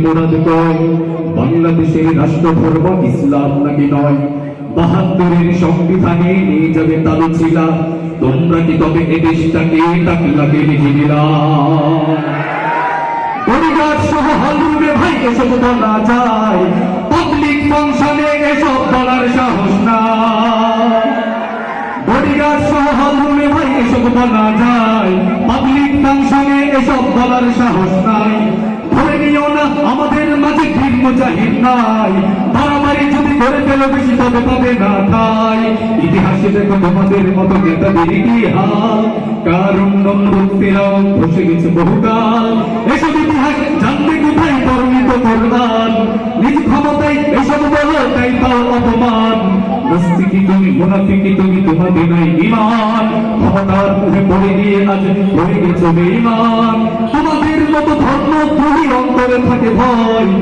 মুরাদ কয় বাংলাদেশের রাষ্ট্রধর্ম ইসলাম নাকি নয়। ৭২-এর সংবিধানে নিয়ে যাবে তালু ছিলা, তোমরা কি তবে এ দেশটাকে টাকলাকে লিখে দিলা? পরিবার সহ হলরুমে ভাই এসব বলা যায়, পাবলিক ফাংশনে এসব বলার সাহস নাই। বডিগার্ড সহ হলরুমে ভাই এসব বলা যায়, পাবলিক ফাংশনে এসব বলার সাহস নাই। ধরে নিও না আমাদের মাঝে ঠিক মুজাহিদ নাই, বাড়াবাড়ি যদি করে ফেলো বেশি তবে পাবে না ঠাই। ইতিহাসে দেখো তোমাদের মতো নেতাদের ইতিহাস, কারণ নমরুদ ফিরআউন বসে গেছে বহুকাল। এসব ইতিহাস জানবে কোথায় বর্ণিত কোরআন, নিজ ক্ষমতায় এসব বলো তাই পাও অপমান। নাস্তিকি তুমি, মুনাফিকি তুমি, তোমাদের নাই ঈমান, ক্ষমতার মুখে পড়ে গিয়ে আজ হয়ে গেছো বেঈমান। তোমাদের মতো ধর্মদ্রোহী অন্তরে থাকে ভয়।